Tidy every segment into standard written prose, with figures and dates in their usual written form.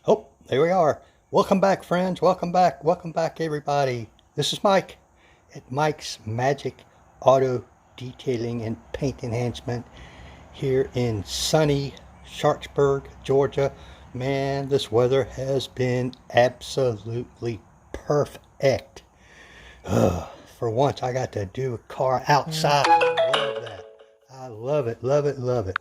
Oh, there we are. Welcome back, friends. Welcome back, everybody. This is Mike at Mike's Magic Auto Detailing and Paint Enhancement here in sunny Sharpsburg, Georgia. Man, this weather has been absolutely perfect. For once, I got to do a car outside. I love that. I love it, love it, love it.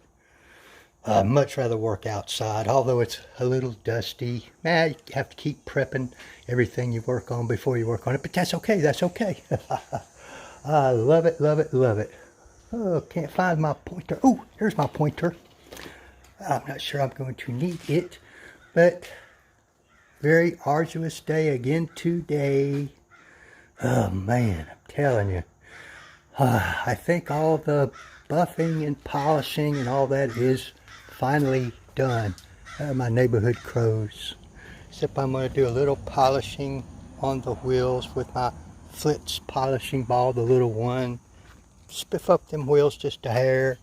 I'd much rather work outside, although it's a little dusty. Man, you have to keep prepping everything you work on before you work on it, but that's okay, that's okay. I love it, love it, love it. Oh, can't find my pointer. Oh, here's my pointer. I'm not sure I'm going to need it, but very arduous day again today. Oh man, I'm telling you. I think all the buffing and polishing and all that is finally done. My neighborhood crows. Except I'm going to do a little polishing on the wheels with my Flitz polishing ball, the little one. Spiff up them wheels just a hair.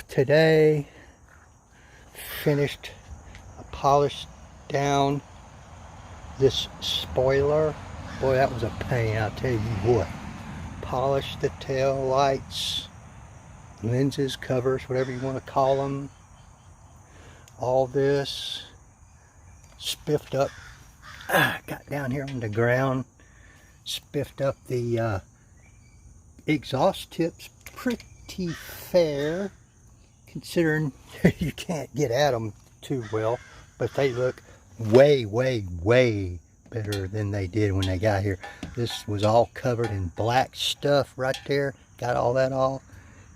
Today, finished, polished down this spoiler. Boy, that was a pain, I'll tell you what. Polished the tail lights, lenses, covers, whatever you want to call them. All this spiffed up. Got down here on the ground, spiffed up the exhaust tips pretty fair, considering you can't get at them too well, but they look way, way, way better than they did when they got here. This was all covered in black stuff right there. Got all that off.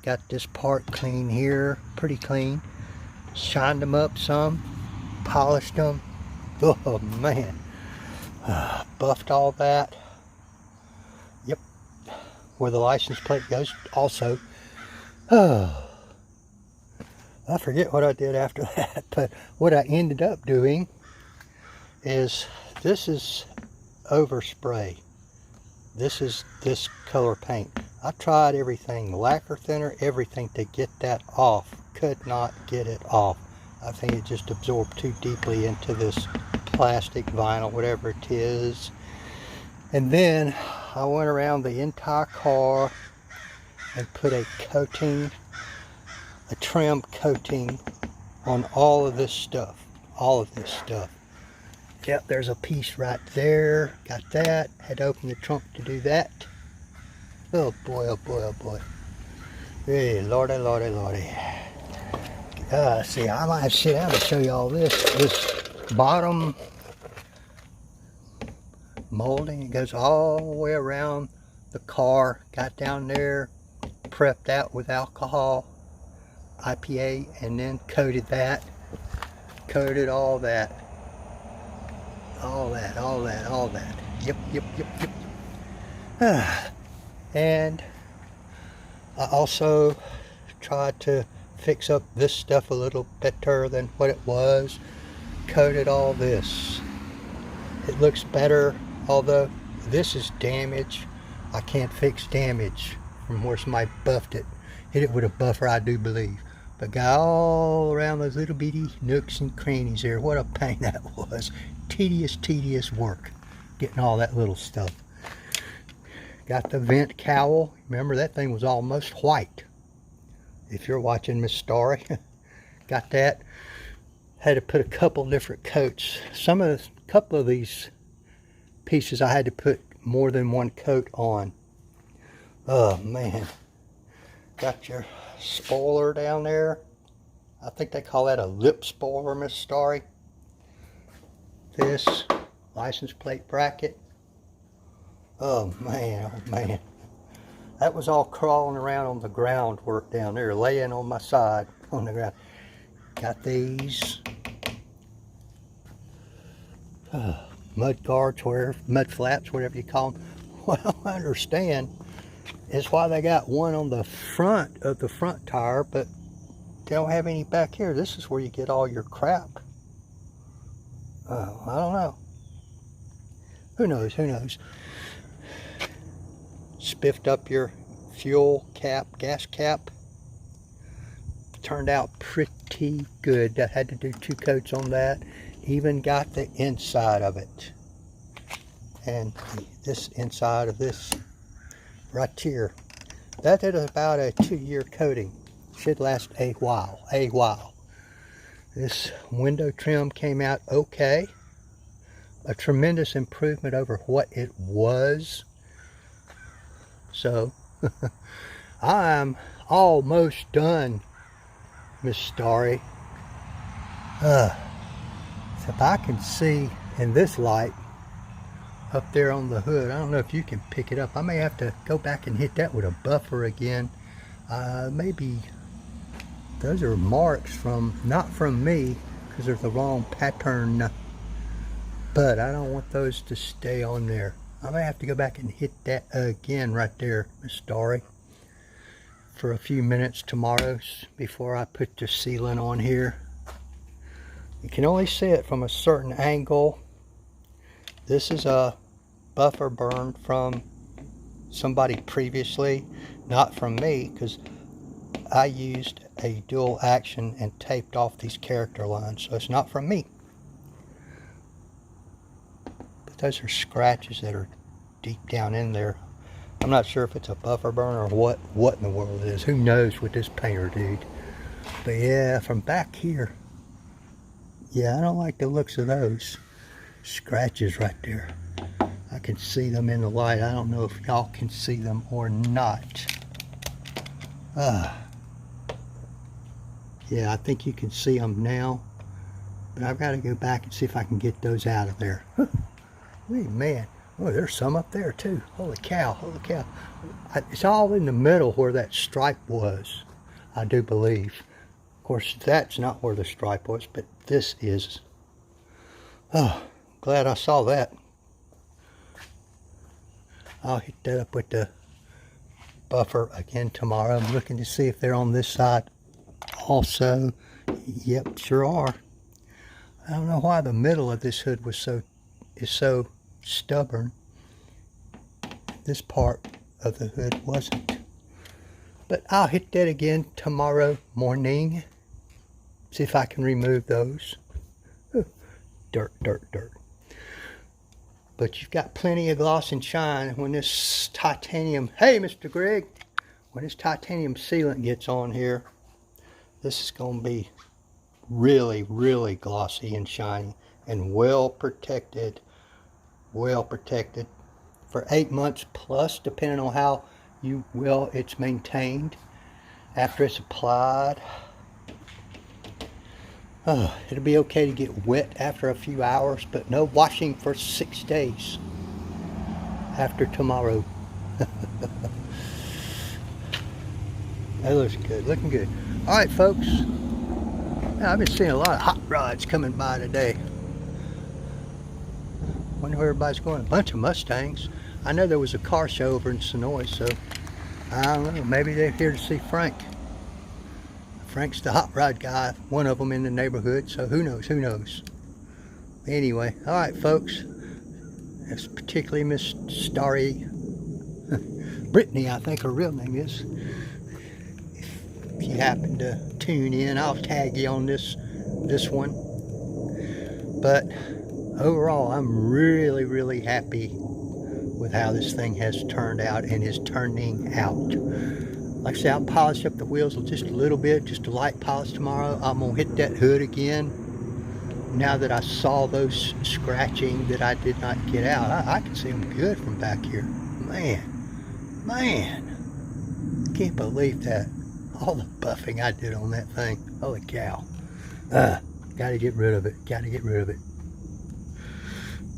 Got this part clean here, pretty clean. Shined them up some, polished them. Oh man, buffed all that. Yep, where the license plate goes also. Oh, I forget what I did after that, but what I ended up doing is, this is overspray. This is this color paint. I tried everything, lacquer thinner, everything to get that off. Could not get it off. I think it just absorbed too deeply into this plastic, vinyl, whatever it is. And then I went around the entire car and put a coating, a trim coating on all of this stuff. All of this stuff. Yep, there's a piece right there. Got that. Had to open the trunk to do that. Oh boy, oh boy, oh boy. Hey, lordy, lordy, lordy. See, I might have to sit down and show you all this. This bottom molding, it goes all the way around the car. Got down there, prepped out with alcohol, IPA, and then coated that. Coated all that. All that, all that, all that. Yep, yep, yep, yep. And I also tried to fix up this stuff a little better than what it was. Coated all this. It looks better, although this is damage. I can't fix damage from where somebody buffed it. Hit it with a buffer, I do believe. But got all around those little bitty nooks and crannies there. What a pain that was. Tedious, tedious work getting all that little stuff. Got the vent cowl. Remember, that thing was almost white. If you're watching Miss Story. Got that. Had to put a couple different coats. Couple of these pieces I had to put more than one coat on. Oh man. Got your spoiler down there. I think they call that a lip spoiler, Miss Story. This license plate bracket. Oh man, oh man. That was all crawling around on the groundwork down there, laying on my side on the ground. Got these mud guards, mud flaps, whatever you call them. Well, I understand is why they got one on the front of the front tire, but they don't have any back here. This is where you get all your crap. I don't know. Who knows? Who knows? Spiffed up your fuel cap, gas cap. turned out pretty good. I had to do 2 coats on that. Even got the inside of it. And this inside of this right here. That did about a 2-year coating. Should last a while. This window trim came out okay. A tremendous improvement over what it was. So, I'm almost done, Miss Starry. So if I can see in this light up there on the hood, I don't know if you can pick it up. I may have to go back and hit that with a buffer again. Maybe those are marks from, not from me, because they're the wrong pattern. But I don't want those to stay on there. I may have to go back and hit that again right there, Miss Starry, for a few minutes tomorrow before I put the sealant on here. You can only see it from a certain angle. This is a buffer burn from somebody previously, not from me, because I used a dual action and taped off these character lines, so it's not from me. But those are scratches that are deep down in there. I'm not sure if it's a buffer burn or what in the world it is. Who knows with this painter dude. But yeah, from back here, yeah, I don't like the looks of those scratches right there. I can see them in the light. I don't know if y'all can see them or not. Yeah, I think you can see them now. But I've got to go back and see if I can get those out of there. Wait, man. Oh, there's some up there too. Holy cow, holy cow. It's all in the middle where that stripe was, I do believe. Of course, that's not where the stripe was, but this is. Oh, glad I saw that. I'll hit that up with the buffer again tomorrow. I'm looking to see if they're on this side also. Yep, sure are. I don't know why the middle of this hood is so stubborn. This part of the hood wasn't. But I'll hit that again tomorrow morning. See if I can remove those. Ooh, dirt, dirt, dirt. But you've got plenty of gloss and shine when this titanium, hey Mr. Greg, when this titanium sealant gets on here, this is going to be really, really glossy and shiny and well protected for 8 months plus, depending on how well it's maintained after it's applied. Oh, it'll be okay to get wet after a few hours, but no washing for 6 days after tomorrow. That looks good, looking good. All right, folks. I've been seeing a lot of hot rods coming by today. Wonder where everybody's going. A bunch of Mustangs. I know there was a car show over in Sonoy, so I don't know. Maybe they're here to see Frank. Frank's the hot rod guy, one of them in the neighborhood, so who knows. Anyway, all right, folks. That's particularly Miss Starry Brittany, I think her real name is. If you happen to tune in, I'll tag you on this one. But overall, I'm really, really happy with how this thing has turned out and is turning out. Like I said, I'll polish up the wheels just a little bit, just a light polish tomorrow. I'm going to hit that hood again. Now that I saw those scratching that I did not get out, I can see them good from back here. Man, can't believe that. All the buffing I did on that thing. Holy cow. Gotta get rid of it.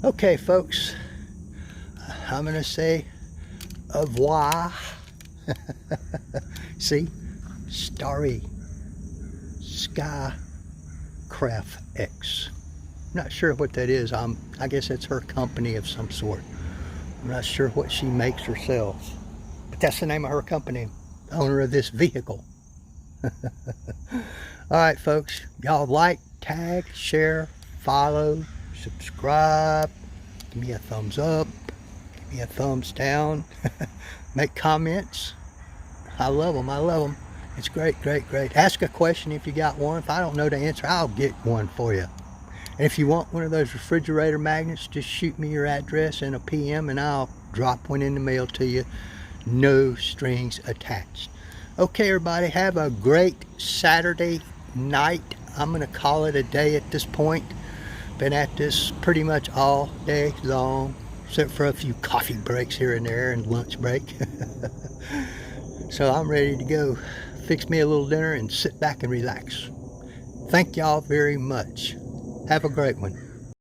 Okay, folks. I'm going to say au revoir. See, Starry Skycraft X. I'm not sure what that is. I guess that's her company of some sort. I'm not sure what she makes or sells, but that's the name of her company, the owner of this vehicle. All right, folks, y'all like, tag, share, follow, subscribe, give me a thumbs up, give me a thumbs down. Make comments. I love them. It's great, great, great. Ask a question if you got one. If I don't know the answer, I'll get one for you. And if you want one of those refrigerator magnets, just shoot me your address in a PM and I'll drop one in the mail to you. No strings attached. Okay, everybody, have a great Saturday night. I'm going to call it a day at this point. Been at this pretty much all day long, except for a few coffee breaks here and there and lunch break. So I'm ready to go fix me a little dinner and sit back and relax. Thank y'all very much. Have a great one.